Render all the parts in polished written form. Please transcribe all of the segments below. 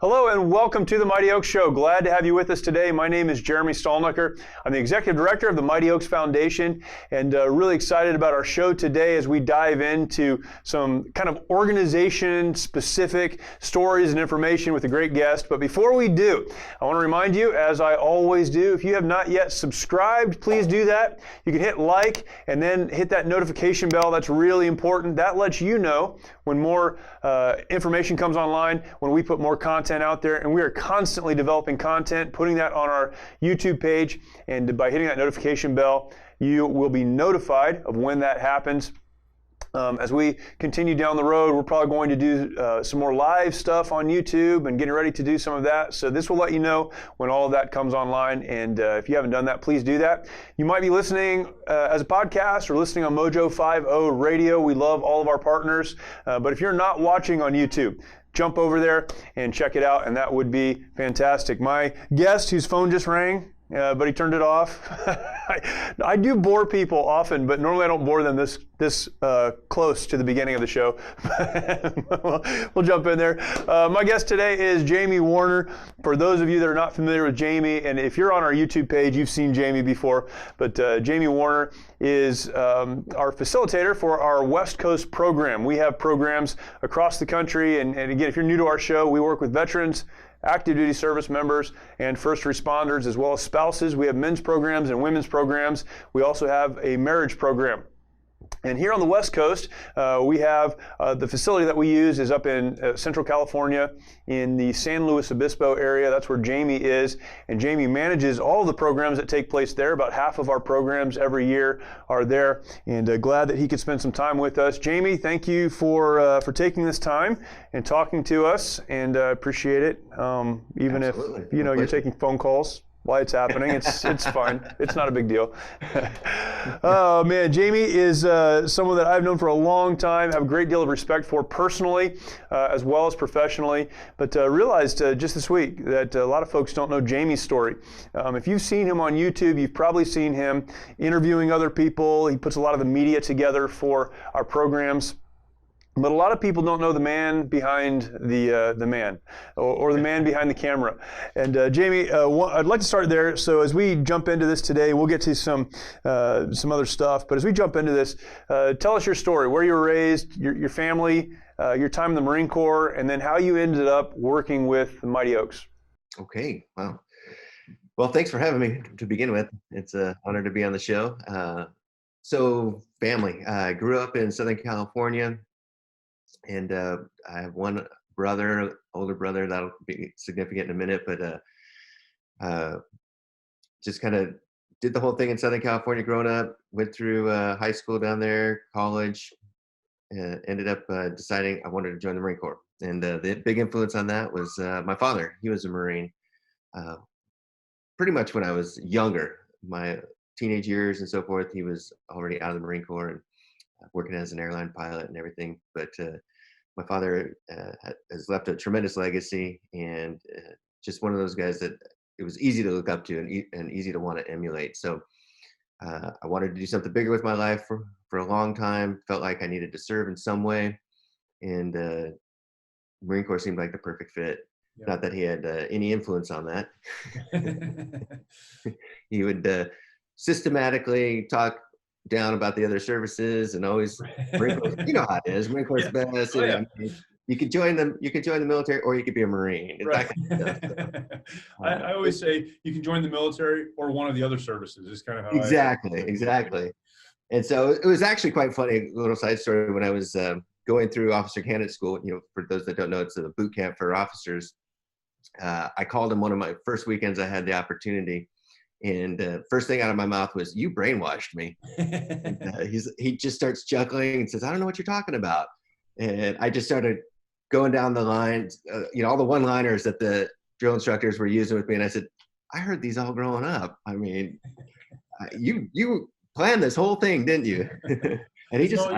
Hello and welcome to the Mighty Oaks Show. Glad to have you with us today. My name is Jeremy Stalnecker. I'm the Executive Director of the Mighty Oaks Foundation and really excited about our show today as we dive into some kind of organization-specific stories and information with a great guest. But before we do, I want to remind you, as I always do, if you have not yet subscribed, please do that. You can hit like and then hit that notification bell. That's really important. That lets you know when more information comes online, when we put more content out there, and we are constantly developing content, putting that on our YouTube page, and by hitting that notification bell, you will be notified of when that happens. As we continue down the road, we're probably going to do some more live stuff on YouTube and getting ready to do some of that. So this will let you know when all of that comes online. And if you haven't done that, please do that. You might be listening as a podcast or listening on Mojo 50 Radio. We love all of our partners. But if you're not watching on YouTube, jump over there and check it out, and that would be fantastic. My guest, whose phone just rang, but he turned it off. I do bore people often, but normally I don't bore them this close to the beginning of the show. We'll jump in there. My guest today is Jamie Warner. For those of you that are not familiar with Jamie, and if you're on our YouTube page, you've seen Jamie before, but Jamie Warner is our facilitator for our West Coast program. We have programs across the country, and again, if you're new to our show, we work with veterans, active duty service members, and first responders, as well as spouses. We have men's programs and women's programs. We also have a marriage program. And here on the West Coast, we have the facility that we use is up in Central California in the San Luis Obispo area. That's where Jamie is. And Jamie manages all of the programs that take place there. About half of our programs every year are there. And glad that he could spend some time with us. Jamie, thank you for taking this time and talking to us. And I appreciate it. Even Absolutely. if you're taking phone calls while it's happening, it's fine. It's not a big deal. Oh man, Jamie is someone that I've known for a long time, have a great deal of respect for personally as well as professionally, but realized just this week that a lot of folks don't know Jamie's story. If you've seen him on YouTube, you've probably seen him interviewing other people. He puts a lot of the media together for our programs. But a lot of people don't know the man behind the man, or the man behind the camera. And Jamie, I'd like to start there. So as we jump into this today, we'll get to some other stuff. But as we jump into this, tell us your story, where you were raised, your family, your time in the Marine Corps, and then how you ended up working with the Mighty Oaks. Okay, wow. Well, thanks for having me to begin with. It's an honor to be on the show. So family, I grew up in Southern California. And I have one brother, older brother, that'll be significant in a minute, but just kind of did the whole thing in Southern California growing up, went through high school down there, college, ended up deciding I wanted to join the Marine Corps. And the big influence on that was my father. He was a Marine pretty much when I was younger, my teenage years and so forth. He was already out of the Marine Corps and working as an airline pilot and everything. But my father has left a tremendous legacy, and just one of those guys that it was easy to look up to and easy to want to emulate. So I wanted to do something bigger with my life for a long time, felt like I needed to serve in some way. And Marine Corps seemed like the perfect fit. Yeah. Not that he had any influence on that. He would systematically talk down about the other services and always Marine Corps, you know how it is. Marine Corps is best. Oh, yeah. You could join them. You could join the military, or you could be a Marine. Right. I always say you can join the military or one of the other services. Is kind of how exactly. And so it was actually quite funny. A little side story. When I was going through officer candidate school, for those that don't know, it's a boot camp for officers. I called him one of my first weekends. I had the opportunity. And first thing out of my mouth was, "You brainwashed me." And, he just starts chuckling and says, "I don't know what you're talking about." And I just started going down the line, all the one-liners that the drill instructors were using with me. And I said, "I heard these all growing up. I mean, you planned this whole thing, didn't you?" And he just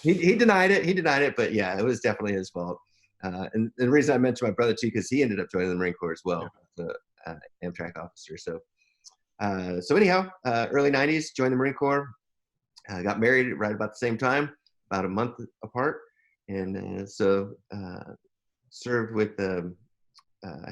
he denied it. He denied it. But yeah, it was definitely his fault. And the reason I mentioned my brother too, because he ended up joining the Marine Corps as well, the Amtrak officer. So anyhow, early 90s, joined the Marine Corps, got married right about the same time, about a month apart. And served with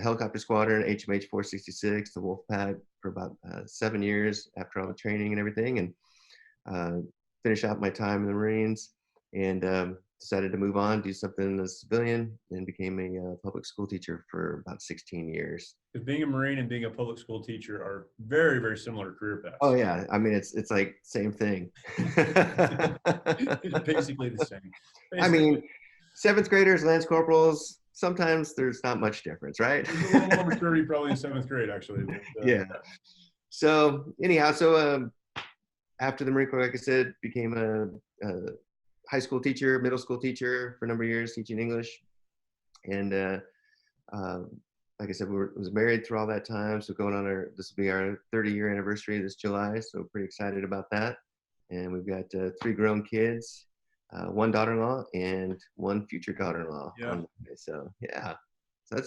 helicopter squadron, HMH 466, the Wolfpack for about 7 years after all the training and everything, and finish out my time in the Marines, and decided to move on, do something as a civilian, and became a public school teacher for about 16 years. Because being a Marine and being a public school teacher are very, very similar career paths. Oh yeah, I mean it's like same thing. It's basically the same. I mean, 7th graders, lance corporals, sometimes there's not much difference, right? There's a little more maturity probably in 7th grade, actually. But, Yeah. So anyhow, after the Marine Corps, like I said, became a high school teacher, middle school teacher for a number of years, teaching English. And like I said, was married through all that time. So going on this will be our 30-year anniversary this July. So pretty excited about that. And we've got 3 grown kids, 1 daughter-in-law and 1 future daughter-in-law. Yeah. So yeah, so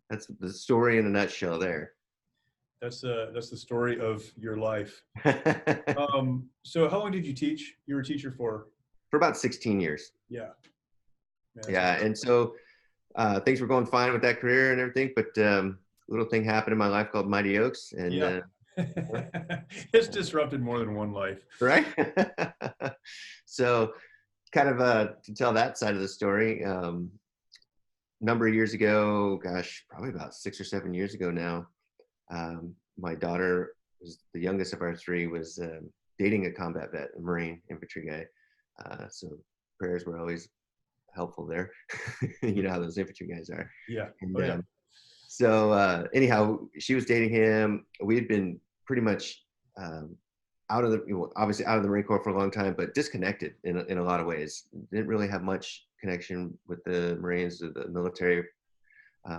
that's the story in a nutshell there. That's the story of your life. So how long did you teach? You were a teacher for about 16 years. Yeah. Yeah, and so things were going fine with that career and everything, but little thing happened in my life called Mighty Oaks, and yeah. It's disrupted more than one life, right? So kind of to tell that side of the story, number of years ago, gosh, probably about 6 or 7 years ago now, my daughter, was the youngest of our 3, was dating a combat vet, a Marine infantry guy. So prayers were always helpful there. You know how those infantry guys are. Yeah. And, oh, yeah. So anyhow, she was dating him. We had been pretty much out of the, obviously out of the Marine Corps for a long time, but disconnected in a lot of ways. Didn't really have much connection with the Marines or the military,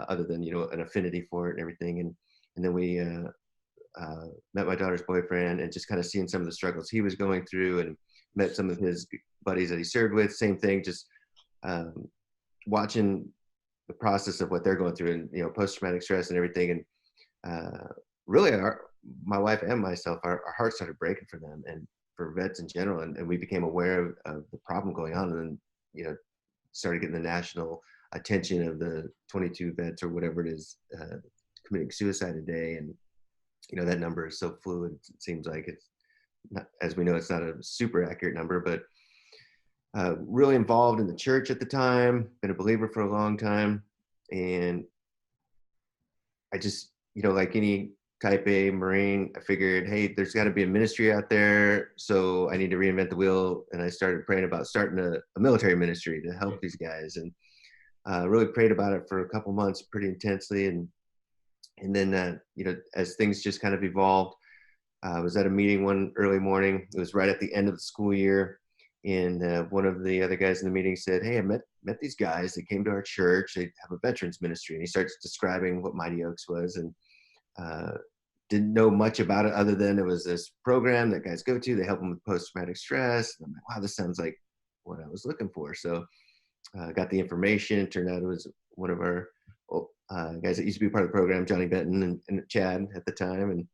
other than an affinity for it and everything. And then we met my daughter's boyfriend, and just kind of seeing some of the struggles he was going through, and met some of his buddies that he served with. Same thing, just watching the process of what they're going through, and post-traumatic stress and everything. And really, my wife and myself, our hearts started breaking for them and for vets in general, and we became aware of the problem going on, and then started getting the national attention of the 22 vets or whatever it is committing suicide a day. And that number is so fluid. It seems like it's not, as we know, it's not a super accurate number, but really involved in the church at the time, been a believer for a long time. And I just, like any type A Marine, I figured, hey, there's got to be a ministry out there, so I need to reinvent the wheel. And I started praying about starting a military ministry to help these guys, and really prayed about it for a couple months pretty intensely. And then, as things just kind of evolved, I was at a meeting one early morning. It was right at the end of the school year. And one of the other guys in the meeting said, hey, I met these guys. They came to our church. They have a veterans ministry. And he starts describing what Mighty Oaks was, and didn't know much about it other than it was this program that guys go to. They help them with post-traumatic stress. And I'm like, wow, this sounds like what I was looking for. So got the information. It turned out it was one of our guys that used to be part of the program, Johnny Benton and Chad at the time.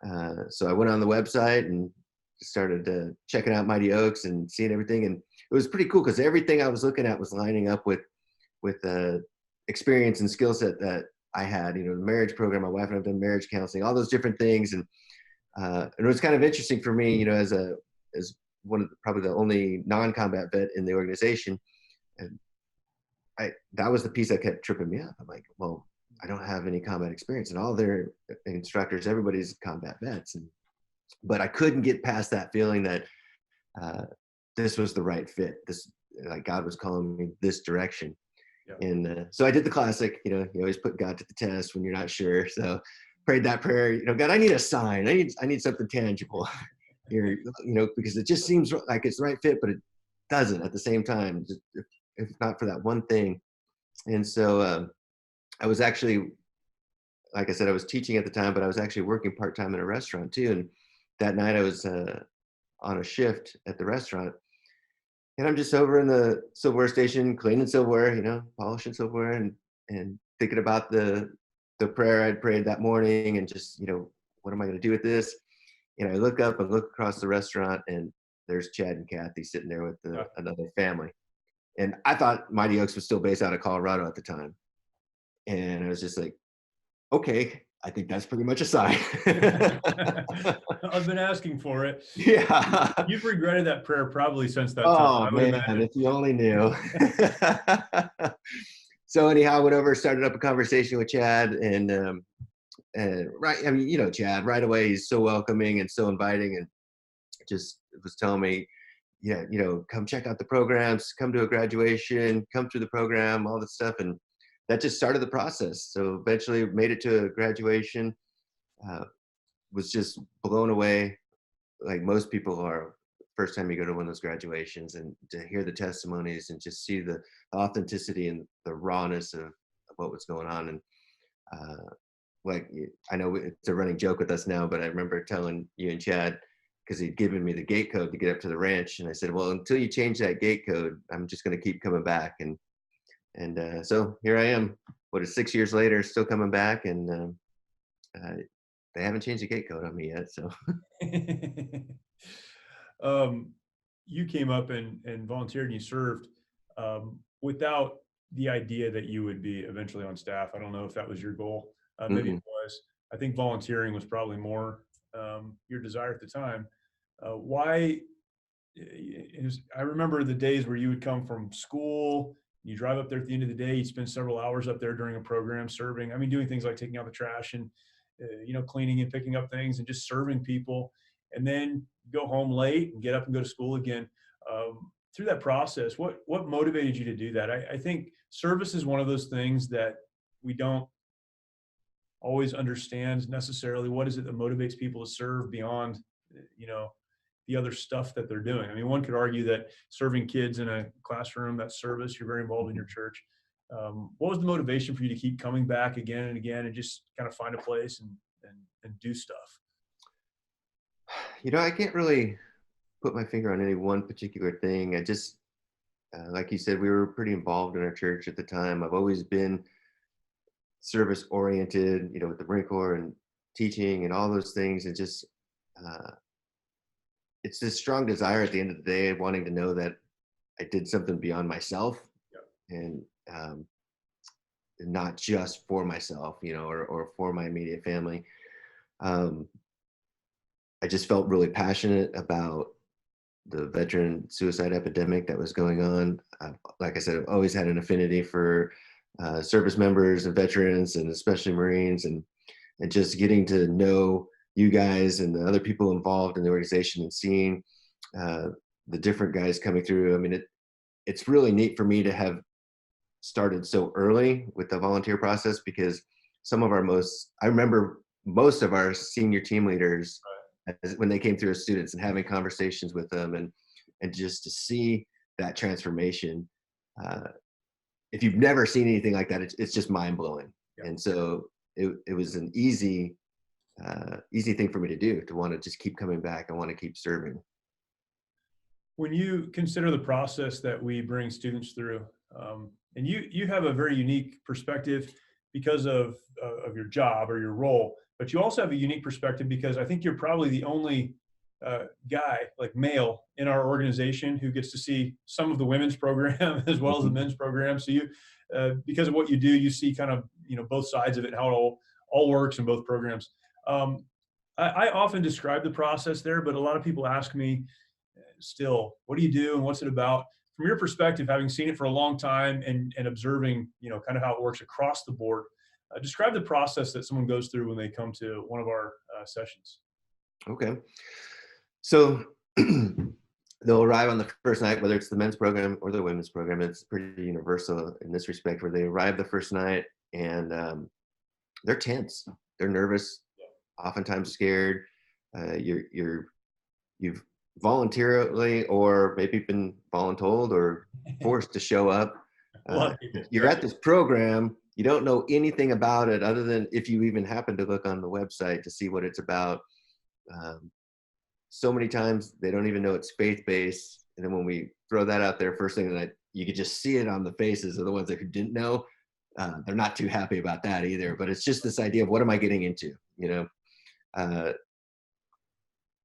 And so I went on the website and started checking out Mighty Oaks and seeing everything. And it was pretty cool because everything I was looking at was lining up with experience and skill set that I had. The marriage program, my wife and I have done marriage counseling, all those different things. And it was kind of interesting for me, as one of probably the only non-combat vet in the organization. And that was the piece that kept tripping me up. I'm like, well, I don't have any combat experience, and all their instructors, everybody's combat vets. But I couldn't get past that feeling that this was the right fit. This, like, God was calling me this direction. Yeah. And so I did the classic, you always put God to the test when you're not sure. So prayed that prayer, God, I need a sign. I need something tangible here, because it just seems like it's the right fit, but it doesn't at the same time, if not for that one thing. And so I was actually, like I said, I was teaching at the time, but I was actually working part-time in a restaurant too. And that night I was on a shift at the restaurant, and I'm just over in the silverware station, cleaning silverware, polishing silverware, and thinking about the prayer I'd prayed that morning, and just, what am I going to do with this? And I look up and look across the restaurant, and there's Chad and Kathy sitting there with another family. And I thought Mighty Oaks was still based out of Colorado at the time. And I was just like, okay, I think that's pretty much a sign. I've been asking for it. Yeah. You've regretted that prayer probably since that time, Oh I would man, imagine. if you only knew. So anyhow, I went over, started up a conversation with Chad, and right, I mean, you know, Chad, right away, he's so welcoming and so inviting, and just was telling me, yeah, you know, come check out the programs, come to a graduation, come through the program, all this stuff. And that just started the process. So eventually made it to a graduation, uh, was just blown away, like most people are, first time you go to one of those graduations, and to hear the testimonies and just see the authenticity and the rawness of what was going on. And uh, like, I know it's a running joke with us now, but I remember telling you and Chad, because he'd given me the gate code to get up to the ranch, and I said, well, until you change that gate code, I'm just going to keep coming back. And so here I am, what is 6 years later, still coming back, and uh, they haven't changed the gate code on me yet. So um, you came up and volunteered and you served without the idea that you would be eventually on staff. I don't know if that was your goal. Maybe it was. I think volunteering was probably more your desire at the time. Why? I remember the days where you would come from school, you drive up there at the end of the day, you spend several hours up there during a program serving. I mean, doing things like taking out the trash and cleaning and picking up things and just serving people, and then go home late and get up and go to school again. Through that process, what motivated you to do that? I think service is one of those things that we don't always understand necessarily. What is it that motivates people to serve beyond, you know, the other stuff that they're doing? I mean, one could argue that serving kids in a classroom, that's service. You're very involved in your church. What was the motivation for you to keep coming back again and again and just kind of find a place and do stuff? You know, I can't really put my finger on any one particular thing. I just, like you said, we were pretty involved in our church at the time. I've always been service oriented, you know, with the Marine Corps and teaching and all those things. And just, uh, it's this strong desire at the end of the day, wanting to know that I did something beyond myself, and not just for myself, you know, or for my immediate family. Um, I just felt really passionate about the veteran suicide epidemic that was going on. Like I said, I've always had an affinity for service members and veterans, and especially Marines, and just getting to know you guys and the other people involved in the organization, and seeing uh, the different guys coming through. I mean, it's really neat for me to have started so early with the volunteer process, because I remember most of our senior team leaders, when they came through as students, and having conversations with them, and just to see that transformation. If you've never seen anything like that, it's just mind blowing. And so it was an easy thing for me to do, to want to just keep coming back. I want to keep serving. When you consider the process that we bring students through, and you have a very unique perspective because of your job or your role, but you also have a unique perspective because I think you're probably the only guy, like male, in our organization who gets to see some of the women's program as well as the men's program. So you, because of what you do, you see kind of both sides of it, how it all works in both programs. I often describe the process there, but a lot of people ask me still, what do you do and what's it about? From your perspective, having seen it for a long time and observing, kind of how it works across the board, describe the process that someone goes through when they come to one of our sessions. Okay. So they'll arrive on the first night, whether it's the men's program or the women's program. It's pretty universal in this respect, where they arrive the first night, and they're tense, they're nervous, oftentimes scared. You've voluntarily, or maybe been voluntold or forced to show up. You're at this program, you don't know anything about it, other than if you even happen to look on the website to see what it's about. So many times they don't even know it's faith-based, and then when we throw that out there first thing, that you could just see it on the faces of the ones that didn't know. They're not too happy about that either. But it's just this idea of, what am I getting into?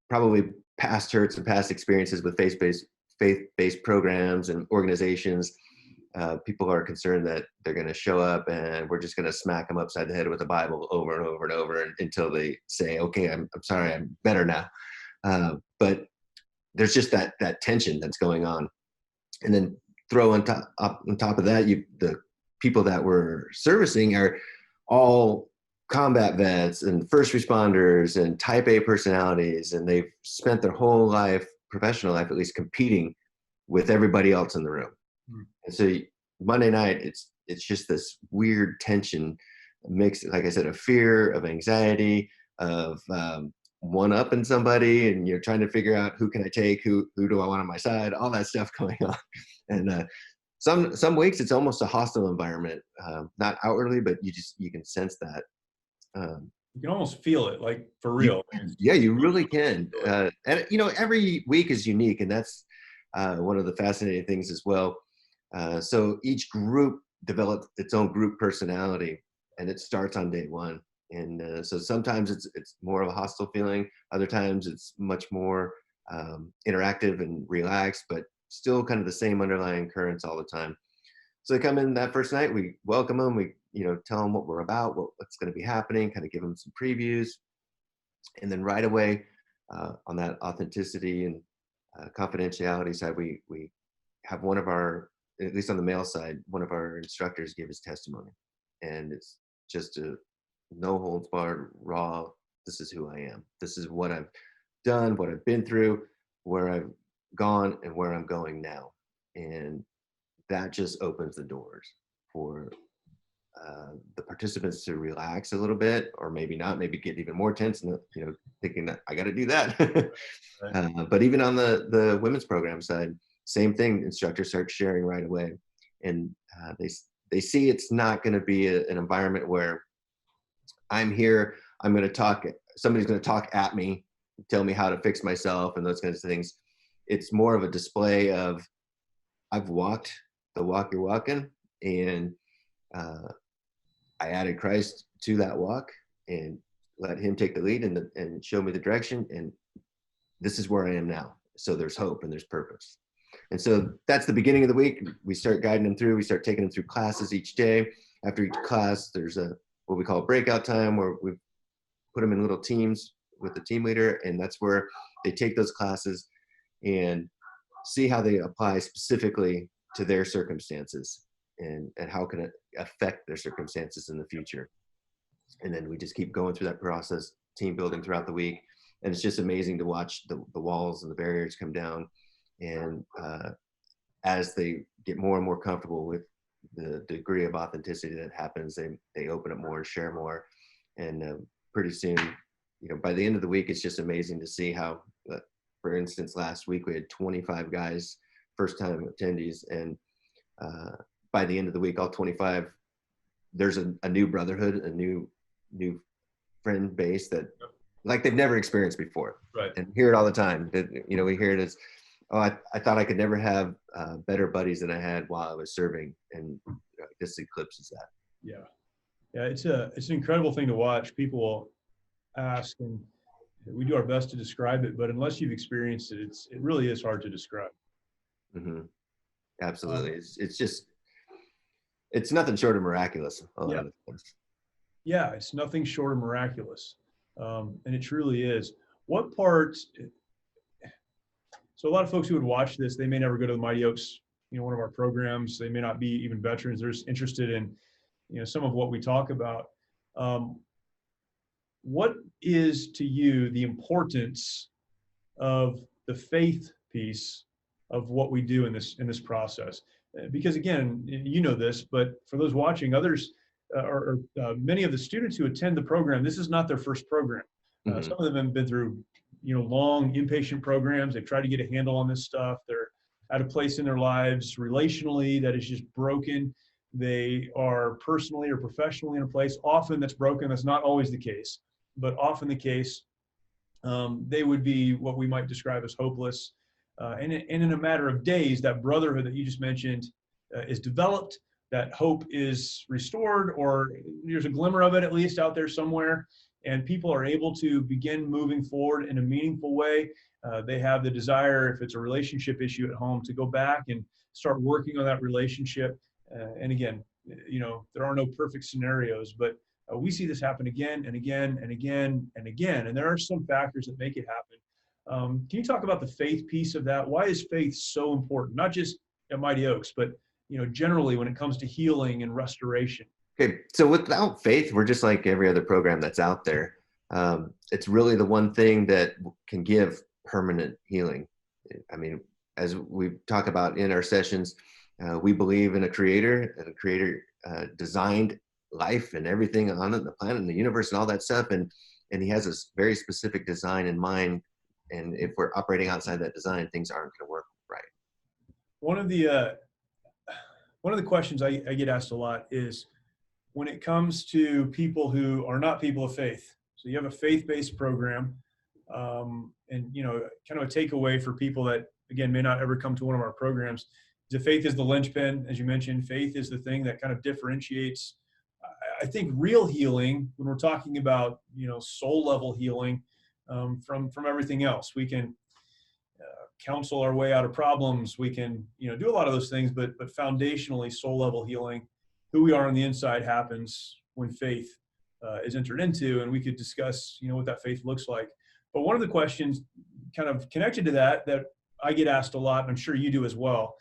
Probably past hurts and past experiences with faith-based programs and organizations. people are concerned that they're going to show up and we're just going to smack them upside the head with the Bible over and over and over until they say, okay, I'm sorry, I'm better now. But there's just that tension that's going on. And then throw on top of that, the people that we're servicing are all combat vets and first responders and type A personalities, and they've spent their whole life, professional life at least, competing with everybody else in the room. And so Monday night, it's just this weird tension mix, like I said, of fear, of anxiety, of one-upping somebody, and you're trying to figure out who can I take, who do I want on my side, all that stuff going on. And some weeks it's almost a hostile environment, not outwardly, but you can sense that. You can almost feel it, like for real. Yeah, you really can. And every week is unique, and that's one of the fascinating things as well. So each group developed its own group personality, and it starts on day one. And so sometimes it's more of a hostile feeling. Other times it's much more interactive and relaxed, but still kind of the same underlying currents all the time. So they come in that first night, we welcome them, we tell them what we're about, what's going to be happening, kind of give them some previews. And then right away on that authenticity and confidentiality side, we have one of our, at least on the male side, one of our instructors give his testimony. And it's just a no holds barred, raw, this is who I am. This is what I've done, what I've been through, where I've gone, and where I'm going now. And that just opens the doors for the participants to relax a little bit, or maybe not, maybe get even more tense, and thinking that I got to do that. But even on the women's program side, same thing. Instructors start sharing right away, and they see it's not going to be an environment where I'm here, I'm going to talk, somebody's going to talk at me, tell me how to fix myself, and those kinds of things. It's more of a display of, I've walked the walk you're walking, and I added Christ to that walk and let him take the lead and show me the direction. And this is where I am now. So there's hope and there's purpose. And so that's the beginning of the week. We start guiding them through. We start taking them through classes each day. After each class, there's what we call breakout time, where we put them in little teams with the team leader. And that's where they take those classes and see how they apply specifically to their circumstances, and how can it affect their circumstances in the future. And then we just keep going through that process, team building throughout the week. And it's just amazing to watch the walls and the barriers come down. And as they get more and more comfortable with the degree of authenticity that happens, they open up more and share more. And pretty soon, by the end of the week, it's just amazing to see how, for instance, last week we had 25 guys, first time attendees. And by the end of the week, all 25, there's a new brotherhood, a new friend base that like they've never experienced before. Right. And hear it all the time. We hear it as, oh, I thought I could never have better buddies than I had while I was serving. And this eclipses that. Yeah. Yeah. It's an incredible thing to watch. People will ask, and we do our best to describe it, but unless you've experienced it, it really is hard to describe. Mm-hmm. Absolutely. It's nothing short of miraculous. Yeah, it's nothing short of miraculous. And it truly is. What parts, so a lot of folks who would watch this, they may never go to the Mighty Oaks, one of our programs. They may not be even veterans. They're just interested in, some of what we talk about. What is to you the importance of the faith piece of what we do in this process? Because again, you know this, but for those watching, others or many of the students who attend the program, this is not their first program. Mm-hmm. Some of them have been through, long inpatient programs. They've tried to get a handle on this stuff. They're at a place in their lives relationally that is just broken. They are personally or professionally in a place often that's broken. That's not always the case, but often the case. They would be what we might describe as hopeless. And in a matter of days, that brotherhood that you just mentioned is developed, that hope is restored, or there's a glimmer of it at least out there somewhere, and people are able to begin moving forward in a meaningful way. They have the desire, if it's a relationship issue at home, to go back and start working on that relationship. And again, there are no perfect scenarios, but we see this happen again and again and again and again. And there are some factors that make it happen. Can you talk about the faith piece of that? Why is faith so important? Not just at Mighty Oaks, but generally when it comes to healing and restoration. Okay, so without faith, we're just like every other program that's out there. It's really the one thing that can give permanent healing. I mean, as we talk about in our sessions, we believe in a creator, and a creator designed life and everything on it, the planet and the universe and all that stuff. And he has a very specific design in mind. And if we're operating outside that design, things aren't going to work right. One of the questions I get asked a lot is when it comes to people who are not people of faith. So you have a faith-based program, and kind of a takeaway for people that, again, may not ever come to one of our programs. The faith is the linchpin, as you mentioned. Faith is the thing that kind of differentiates, I think, real healing when we're talking about, soul level healing from everything else. We can counsel our way out of problems. We can, do a lot of those things, but foundationally, soul level healing, who we are on the inside, happens when faith is entered into, and we could discuss, what that faith looks like. But one of the questions kind of connected to that I get asked a lot, and I'm sure you do as well,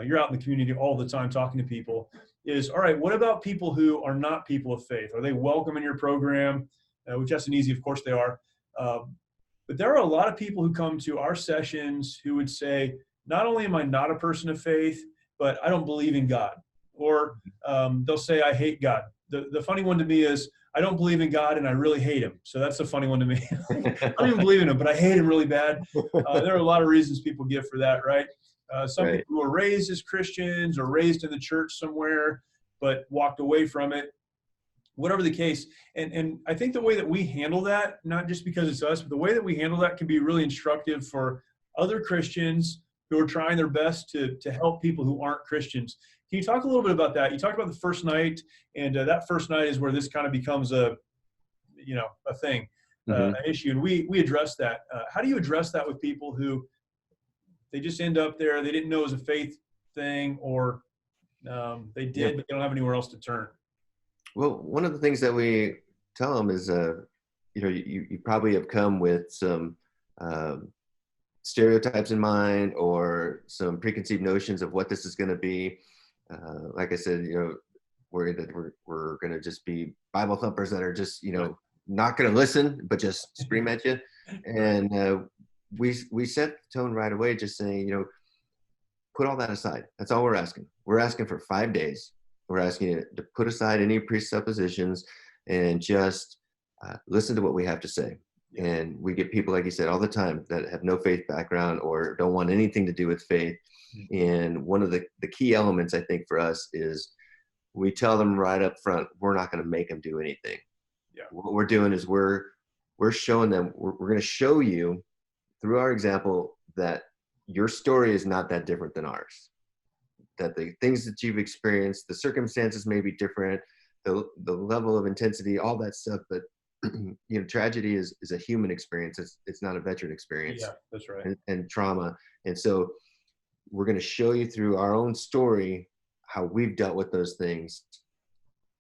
you're out in the community all the time talking to people, is, all right, what about people who are not people of faith? Are they welcome in your program? Which that's an easy, of course they are. But there are a lot of people who come to our sessions who would say, not only am I not a person of faith, but I don't believe in God. Or they'll say, I hate God. The funny one to me is, I don't believe in God and I really hate him. So that's the funny one to me. I don't even believe in him, but I hate him really bad. There are a lot of reasons people give for that, right? Some Right. people who were raised as Christians or raised in the church somewhere, but walked away from it. Whatever the case. And I think the way that we handle that, not just because it's us, but the way that we handle that can be really instructive for other Christians who are trying their best to help people who aren't Christians. Can you talk a little bit about that? You talked about the first night, and that first night is where this kind of becomes a thing, an issue. And we address that. How do you address that with people who they just end up there, they didn't know it was a faith thing, or they did, but they don't have anywhere else to turn? Well, one of the things that we tell them is, you probably have come with some stereotypes in mind or some preconceived notions of what this is going to be. Like I said, we're going to just be Bible thumpers that are just, not going to listen, but just scream at you. And we set the tone right away, just saying, put all that aside. That's all we're asking. We're asking for 5 days. We're asking you to put aside any presuppositions and just listen to what we have to say. And we get people, like you said, all the time that have no faith background or don't want anything to do with faith. And one of the key elements, I think, for us is we tell them right up front, we're not going to make them do anything. Yeah. What we're doing is we're showing them, we're going to show you through our example that your story is not that different than ours. That the things that you've experienced, the circumstances may be different, the level of intensity, all that stuff, but tragedy is a human experience. It's not a veteran experience. Yeah, that's right. And trauma. And so we're going to show you through our own story how we've dealt with those things,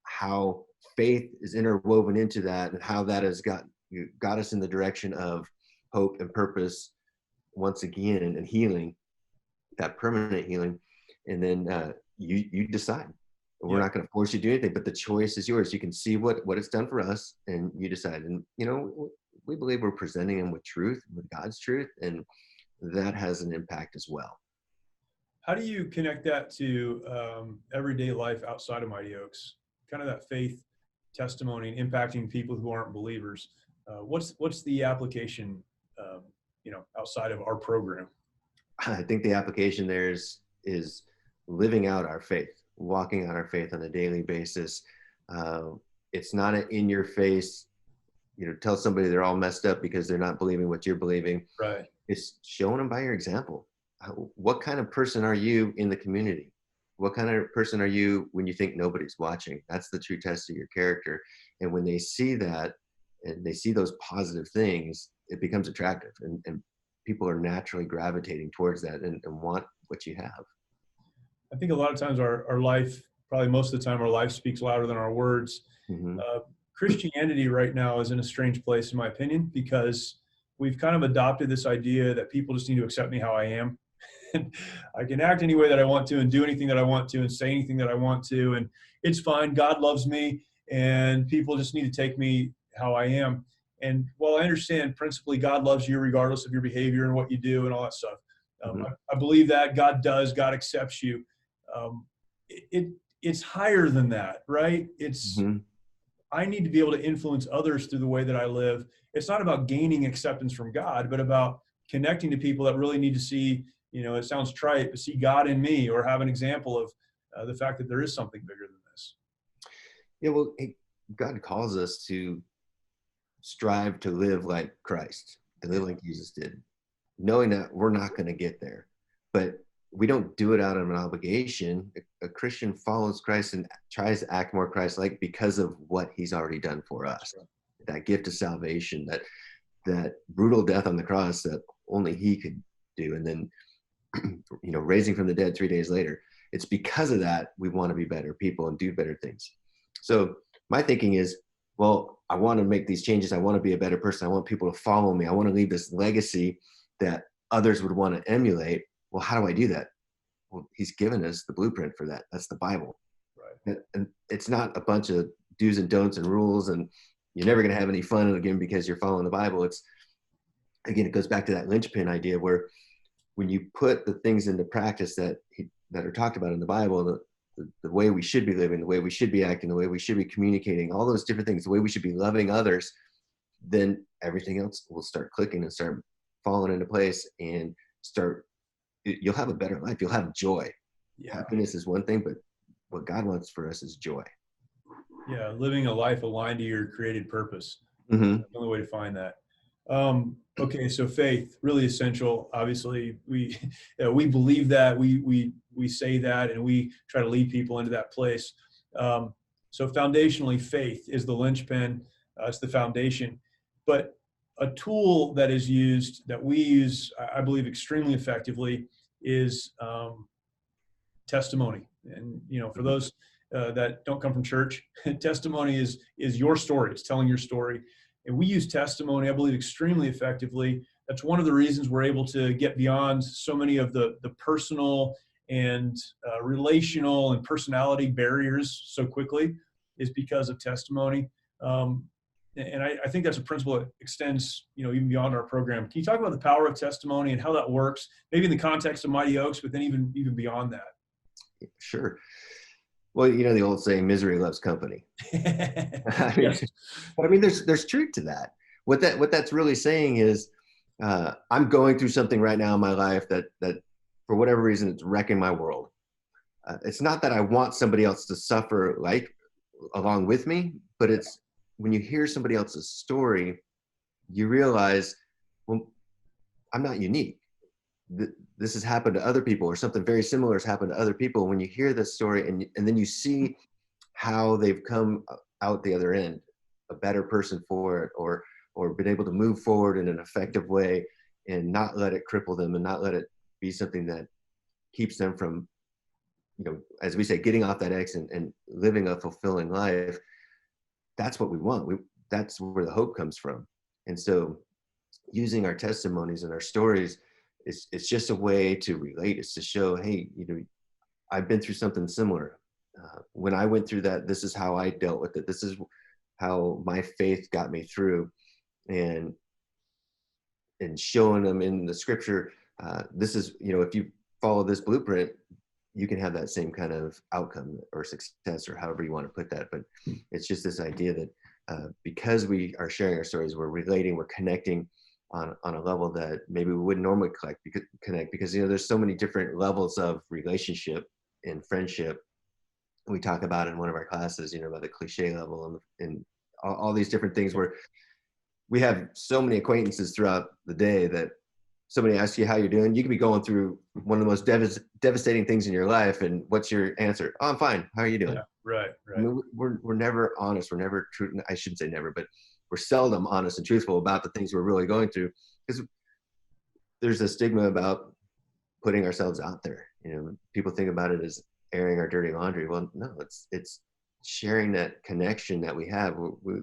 how faith is interwoven into that, and how that has got us in the direction of hope and purpose once again, and healing, that permanent healing. And then you decide. We're not going to force you to do anything, but the choice is yours. You can see what it's done for us, and you decide. And we believe we're presenting them with truth, with God's truth, and that has an impact as well. How do you connect that to everyday life outside of Mighty Oaks? Kind of that faith testimony and impacting people who aren't believers. What's the application, outside of our program? I think the application there is living out our faith, walking out our faith on a daily basis. It's not an in your face, tell somebody they're all messed up because they're not believing what you're believing. Right. It's showing them by your example. What kind of person are you in the community? What kind of person are you when you think nobody's watching? That's the true test of your character. And when they see that and they see those positive things, it becomes attractive, and people are naturally gravitating towards that and want what you have. I think a lot of times our life, probably most of the time, our life speaks louder than our words. Mm-hmm. Christianity right now is in a strange place, in my opinion, because we've kind of adopted this idea that people just need to accept me how I am. And I can act any way that I want to and do anything that I want to and say anything that I want to. And it's fine. God loves me and people just need to take me how I am. And while I understand principally God loves you regardless of your behavior and what you do and all that stuff, Mm-hmm. I believe that God does, God accepts you. It's higher than that, right? It's, Mm-hmm. I need to be able to influence others through the way that I live. It's not about gaining acceptance from God, but about connecting to people that really need to see, it sounds trite, but see God in me, or have an example of the fact that there is something bigger than this. Yeah, well, God calls us to strive to live like Christ, to live like Jesus did, knowing that we're not going to get there. But we don't do it out of an obligation. A Christian follows Christ and tries to act more Christ-like because of what he's already done for us. Right. That gift of salvation, that brutal death on the cross that only he could do. And then, raising from the dead 3 days later. It's because of that we want to be better people and do better things. So my thinking is, well, I want to make these changes. I want to be a better person. I want people to follow me. I want to leave this legacy that others would want to emulate. Well, how do I do that? Well, he's given us the blueprint for that. That's the Bible. Right. And it's not a bunch of do's and don'ts and rules, and you're never going to have any fun again because you're following the Bible. It's, again, it goes back to that linchpin idea where when you put the things into practice that are talked about in the Bible, the way we should be living, the way we should be acting, the way we should be communicating, all those different things, the way we should be loving others, then everything else will start clicking and start falling into place, and you'll have a better life. You'll have joy. Yeah. Happiness is one thing, but what God wants for us is joy. Yeah. Living a life aligned to your created purpose. Mm-hmm. That's the only way to find that. Okay, so faith, really essential. Obviously, we believe that, we say that, and we try to lead people into that place. So foundationally, faith is the linchpin. It's the foundation. But a tool that is used, that we use, I believe, extremely effectively, is testimony. And for those that don't come from church, testimony is your story. It's telling your story. And we use testimony, I believe, extremely effectively. That's one of the reasons we're able to get beyond so many of the personal and relational and personality barriers so quickly, is because of testimony. And I think that's a principle that extends, even beyond our program. Can you talk about the power of testimony and how that works, maybe in the context of Mighty Oaks, but then even beyond that? Sure. Well, the old saying, misery loves company. Yes. But I mean, there's truth to that. What that's really saying is, I'm going through something right now in my life that for whatever reason, it's wrecking my world. It's not that I want somebody else to suffer along with me, but it's when you hear somebody else's story, you realize, well, I'm not unique. This has happened to other people, or something very similar has happened to other people. When you hear this story and then you see how they've come out the other end, a better person for it, or been able to move forward in an effective way and not let it cripple them and not let it be something that keeps them from, as we say, getting off that X and living a fulfilling life. That's what we want. That's where the hope comes from. And so using our testimonies and our stories, it's just a way to relate. It's to show, hey, I've been through something similar. When I went through that, this is how I dealt with it. This is how my faith got me through. And showing them in the scripture, this is, if you follow this blueprint, you can have that same kind of outcome or success, or however you want to put that. But it's just this idea that because we are sharing our stories, we're relating, we're connecting on a level that maybe we wouldn't normally connect because there's so many different levels of relationship and friendship. We talk about in one of our classes, about the cliche level and all these different things where we have so many acquaintances throughout the day that somebody asks you how you're doing. You could be going through one of the most devastating things in your life, and what's your answer? Oh, I'm fine. How are you doing? Yeah, right. I mean, we're never honest. We're never true. I shouldn't say never, but we're seldom honest and truthful about the things we're really going through, because there's a stigma about putting ourselves out there. People think about it as airing our dirty laundry. Well, no, it's sharing that connection that we have.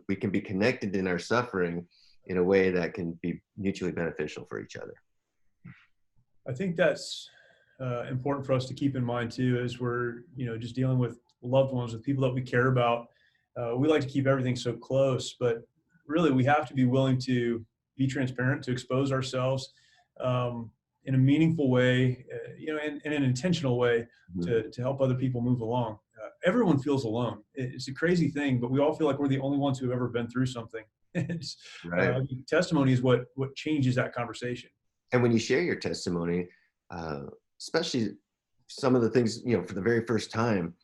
We can be connected in our suffering in a way that can be mutually beneficial for each other. I think that's important for us to keep in mind too, as we're, just dealing with loved ones, with people that we care about. We like to keep everything so close, but really we have to be willing to be transparent, to expose ourselves in a meaningful way, in an intentional way to help other people move along. Everyone feels alone. It's a crazy thing, but we all feel like we're the only ones who have ever been through something. Right. Testimony is what changes that conversation. And when you share your testimony, especially some of the things, for the very first time,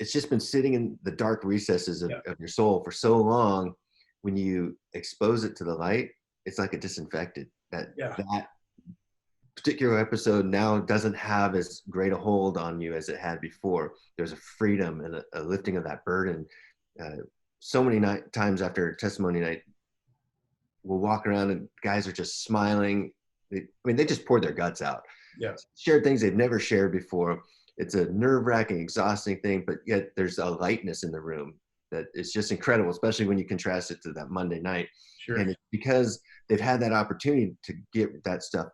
it's just been sitting in the dark recesses of your soul for so long. When you expose it to the light, it's like a disinfected. That particular episode now doesn't have as great a hold on you as it had before. There's a freedom and a lifting of that burden. So many times after testimony night, we'll walk around and guys are just smiling. They just poured their guts out. Yeah. Shared things they've never shared before. It's a nerve-wracking, exhausting thing, but yet there's a lightness in the room that is just incredible, especially when you contrast it to that Monday night. Sure. And it's because they've had that opportunity to get that stuff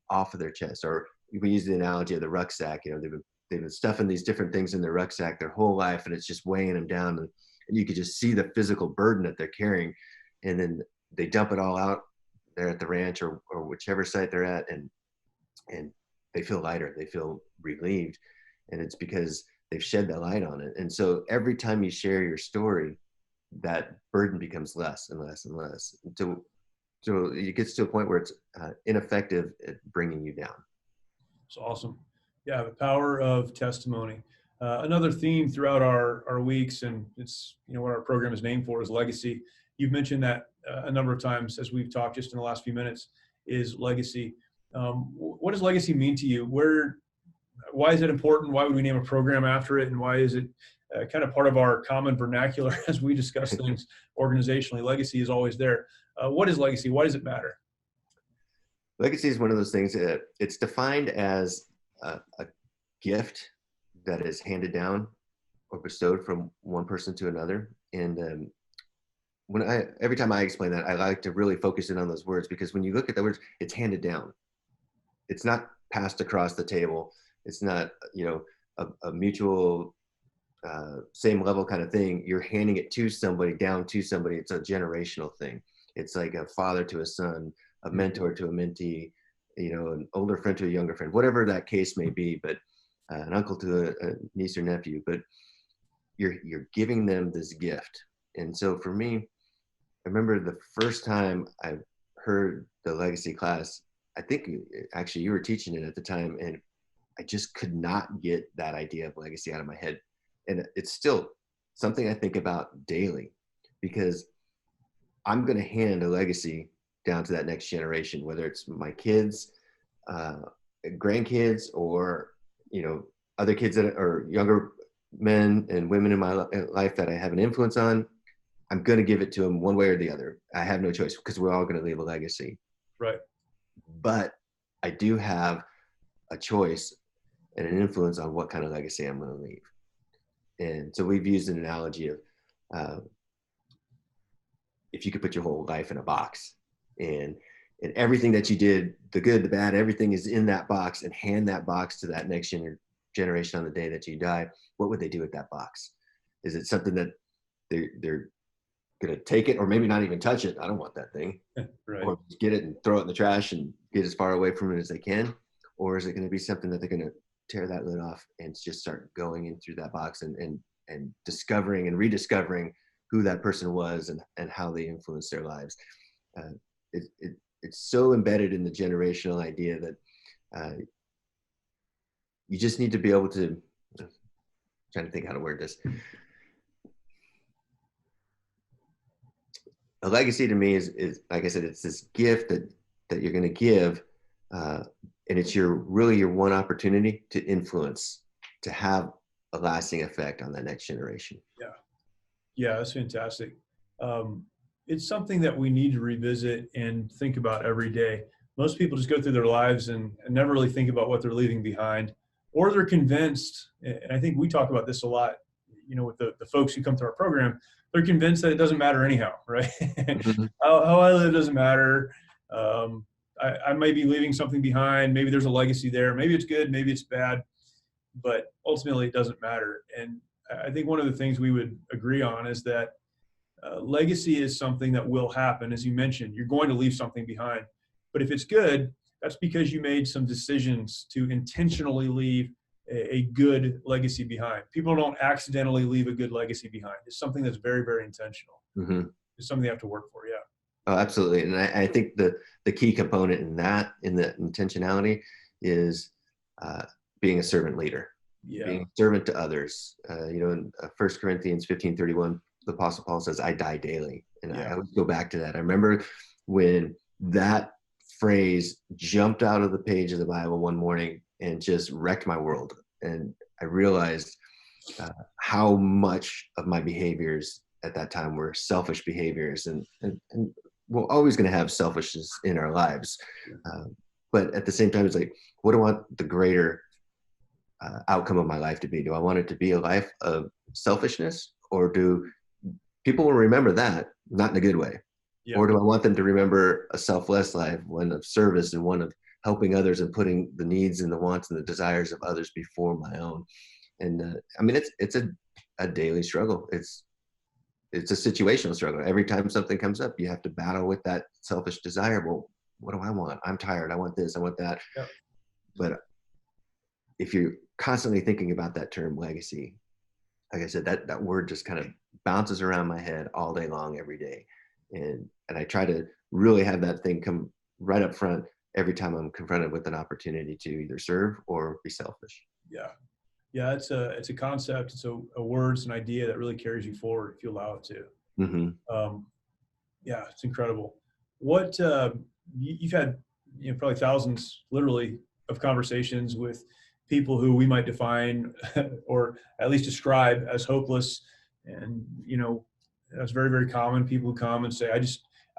off of their chest. Or we use the analogy of the rucksack. They've been stuffing these different things in their rucksack their whole life, and it's just weighing them down. And you could just see the physical burden that they're carrying. And then they dump it all out there at the ranch or whichever site they're at, and they feel lighter, they feel relieved. And it's because they've shed that light on it. And so every time you share your story, that burden becomes less and less and less. So it gets to a point where it's ineffective at bringing you down. It's awesome. Yeah, the power of testimony. Another theme throughout our weeks, and it's what our program is named for, is legacy. You've mentioned that a number of times as we've talked just in the last few minutes, is legacy. What does legacy mean to you? Why is it important? Why would we name a program after it? And why is it kind of part of our common vernacular as we discuss things organizationally? Legacy is always there. What is legacy? Why does it matter? Legacy is one of those things that it's defined as a gift that is handed down or bestowed from one person to another. And every time I explain that, I like to really focus in on those words, because when you look at the words, it's handed down. It's not passed across the table. It's not, a mutual same level kind of thing. You're handing it to somebody, down to somebody. It's a generational thing. It's like a father to a son, a mentor to a mentee, an older friend to a younger friend, whatever that case may be, but an uncle to a niece or nephew. But you're giving them this gift. And so for me, I remember the first time I heard the legacy class, I think actually you were teaching it at the time, and I just could not get that idea of legacy out of my head. And it's still something I think about daily, because I'm going to hand a legacy down to that next generation, whether it's my kids, grandkids, or, other kids that are younger men and women in my life that I have an influence on. I'm going to give it to them one way or the other. I have no choice, because we're all going to leave a legacy. Right. But I do have a choice and an influence on what kind of legacy I'm going to leave. And so we've used an analogy of if you could put your whole life in a box, and everything that you did, the good, the bad, everything is in that box, and hand that box to that next generation on the day that you die, what would they do with that box? Is it something that they're going to take it, or maybe not even touch it? I don't want that thing. Right. Or get it and throw it in the trash and get as far away from it as they can? Or is it going to be something that they're going to tear that lid off and just start going in through that box and discovering and rediscovering who that person was and how they influenced their lives? It's so embedded in the generational idea that you just need to be able to, I'm trying to think how to word this. A legacy to me is like I said, it's this gift that you're going to give, and it's really your one opportunity to influence, to have a lasting effect on that next generation. Yeah, that's fantastic. It's something that we need to revisit and think about every day. Most people just go through their lives and never really think about what they're leaving behind. or they're convinced, and I think we talk about this a lot, with the folks who come to our program, they're convinced that it doesn't matter anyhow, right? Mhm. how I live doesn't matter. I may be leaving something behind. Maybe there's a legacy there. Maybe it's good, maybe it's bad, but ultimately it doesn't matter. And I think one of the things we would agree on is that legacy is something that will happen. As you mentioned, you're going to leave something behind. But if it's good, that's because you made some decisions to intentionally leave a good legacy behind. People don't accidentally leave a good legacy behind. It's something that's very, very intentional. Mhm. It's something you have to work for. Yeah. Oh, absolutely. And I think the key component in the intentionality is being a servant leader, Yeah. being a servant to others. In 1 Corinthians 15:31, the Apostle Paul says, I die daily. And I always go back to that. I remember when that phrase jumped out of the page of the Bible one morning and just wrecked my world. And I realized how much of my behaviors at that time were selfish behaviors. And we're always going to have selfishness in our lives. But at the same time, it's like, what do I want the greater outcome of my life to be? Do I want it to be a life of selfishness, or do people will remember that, not in a good way? Yeah. Or do I want them to remember a selfless life, one of service and one of helping others and putting the needs and the wants and the desires of others before my own? And I mean, it's a daily struggle. It's a situational struggle. Every time something comes up, you have to battle with that selfish desire. Well, what do I want? I'm tired. I want this. I want that. Yeah. But if you're constantly thinking about that term legacy, like I said, that word just kind of bounces around my head all day long, every day. And I try to really have that thing come right up front every time I'm confronted with an opportunity to either serve or be selfish. Yeah. Yeah. It's a concept. It's a word, it's an idea that really carries you forward if you allow it to. Mm-hmm. Yeah, it's incredible. What you've had, probably thousands, literally, of conversations with people who we might define or at least describe as hopeless, and that's very, very common. People who come and say, I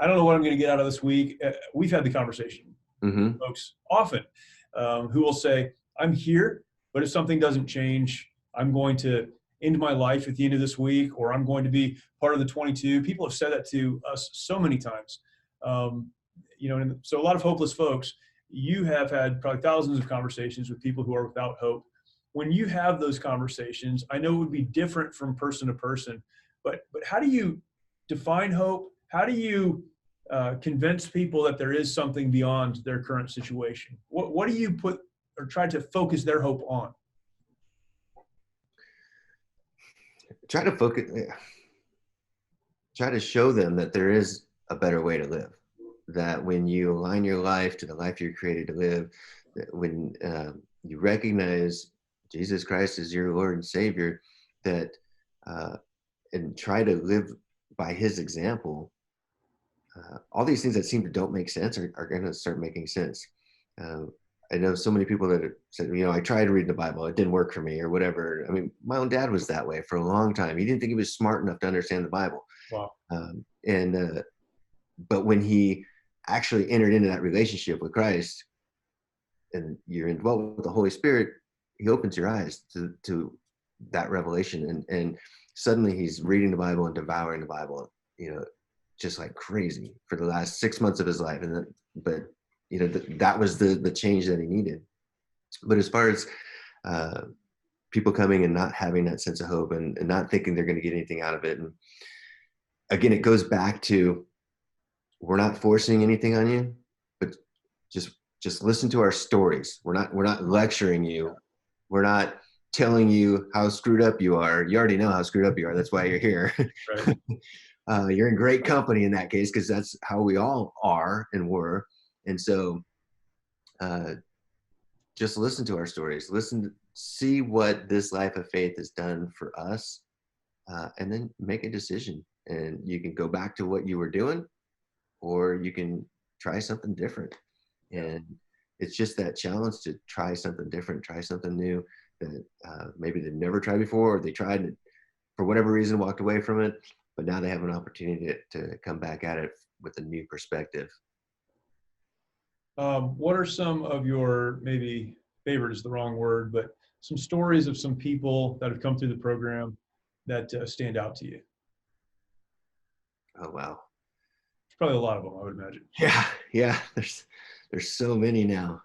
don't know what I'm going to get out of this week." We've had the conversation, Mm-hmm. folks, often, who will say, "I'm here, but if something doesn't change, I'm going to end my life at the end of this week, or I'm going to be part of the 22. People have said that to us so many times. And so a lot of hopeless folks. You have had probably thousands of conversations with people who are without hope. When you have those conversations, I know it would be different from person to person, but how do you define hope? How do you convince people that there is something beyond their current situation? What do you put or try to focus their hope on? Try to show them that there is a better way to live, that when you align your life to the life you're created to live, that when you recognize Jesus Christ as your Lord and Savior, that and try to live by his example, all these things that seem to don't make sense are going to start making sense. I know so many people that have said, I tried reading the Bible, it didn't work for me, or whatever. I mean, my own dad was that way for a long time. He didn't think he was smart enough to understand the Bible. Wow. But when he actually entered into that relationship with Christ, and you're indwelt with the Holy Spirit, he opens your eyes to that revelation, and suddenly he's reading the Bible and devouring the Bible, just like crazy for the last 6 months of his life. That was the change that he needed. But as far as people coming and not having that sense of hope and not thinking they're going to get anything out of it, and again, it goes back to, we're not forcing anything on you, but just listen to our stories. We're not lecturing you. We're not telling you how screwed up you are. You already know how screwed up you are. That's why you're here. Right. You're in great company in that case, because that's how we all are and were. And so just listen to our stories. See what this life of faith has done for us, and then make a decision. And you can go back to what you were doing, or you can try something different. And it's just that challenge to try something different, try something new that maybe they've never tried before, or they tried and for whatever reason walked away from it, but now they have an opportunity to come back at it with a new perspective. What are some of your, maybe favorite is the wrong word, but some stories of some people that have come through the program that stand out to you? Oh, wow. There's probably a lot of them, I would imagine. Yeah. There's so many now.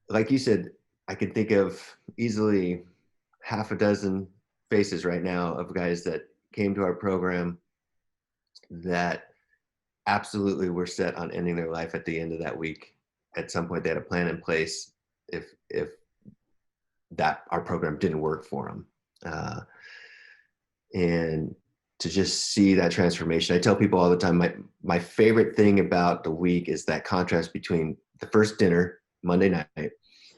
Like you said, I can think of easily half a dozen faces right now of guys that came to our program that absolutely were set on ending their life at the end of that week. At some point, they had a plan in place if that our program didn't work for them. And to just see that transformation, I tell people all the time, my favorite thing about the week is that contrast between the first dinner, Monday night.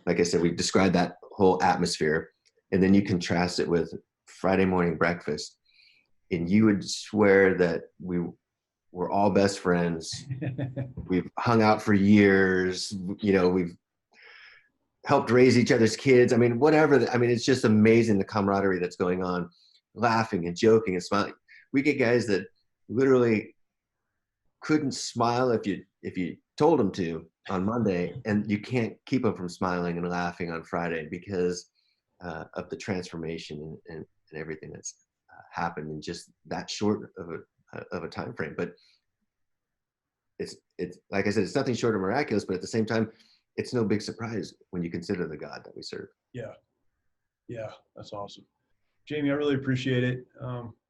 Like I said, we described that whole atmosphere, and then you contrast it with Friday morning breakfast, and you would swear that we're all best friends. We've hung out for years. We've helped raise each other's kids. I mean, whatever. It's just amazing the camaraderie that's going on, laughing and joking and smiling. We get guys that literally couldn't smile if you told them to on Monday, and you can't keep them from smiling and laughing on Friday because of the transformation and everything that's happened in just that short of a time frame. But it's like I said, it's nothing short of miraculous, but at the same time, it's no big surprise when you consider the God that we serve. Yeah, that's awesome. Jamie, I really appreciate it.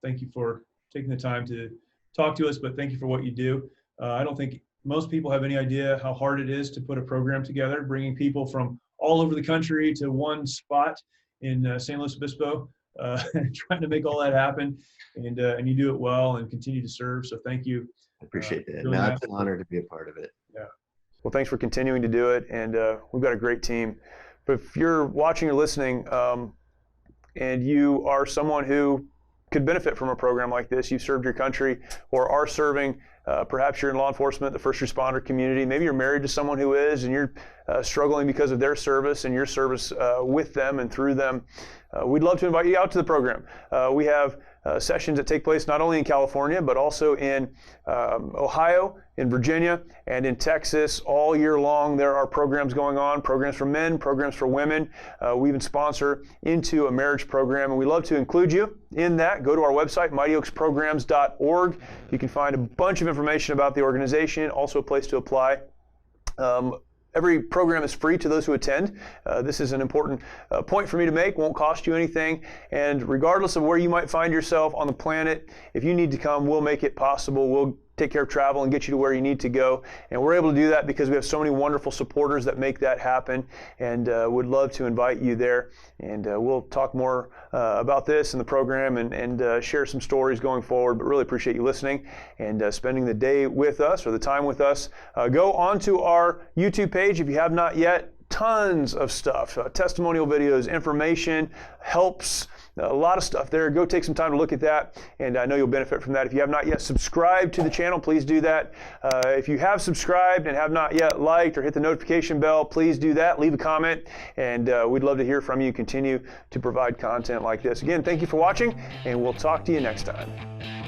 Thank you for taking the time to talk to us, but thank you for what you do. I don't think most people have any idea how hard it is to put a program together, bringing people from all over the country to one spot in San Luis Obispo, trying to make all that happen. And you do it well and continue to serve. So thank you. I appreciate that. Really It's an honor to be a part of it. Yeah. Well, thanks for continuing to do it, and we've got a great team. But if you're watching or listening, and you are someone who could benefit from a program like this, you've served your country or are serving, perhaps you're in law enforcement, the first responder community, maybe you're married to someone who is, and you're struggling because of their service and your service with them and through them, we'd love to invite you out to the program. We have sessions that take place not only in California, but also in Ohio, in Virginia, and in Texas all year long. There are programs going on, programs for men, programs for women. We even sponsor into a marriage program, and we love to include you in that. Go to our website, mightyoaksprograms.org. You can find a bunch of information about the organization, also a place to apply. Every program is free to those who attend. This is an important point for me to make. Won't cost you anything. And regardless of where you might find yourself on the planet, if you need to come, we'll make it possible. We'll take care of travel and get you to where you need to go. And we're able to do that because we have so many wonderful supporters that make that happen, and would love to invite you there. And we'll talk more about this in the program and share some stories going forward, but really appreciate you listening and spending the day with us or the time with us. Go onto our YouTube page if you have not yet. Tons of stuff, testimonial videos, information, helps, a lot of stuff there. Go take some time to look at that, and I know you'll benefit from that. If you have not yet subscribed to the channel, please do that. If you have subscribed and have not yet liked or hit the notification bell, please do that. Leave a comment, and we'd love to hear from you. Continue to provide content like this. Again, thank you for watching, and we'll talk to you next time.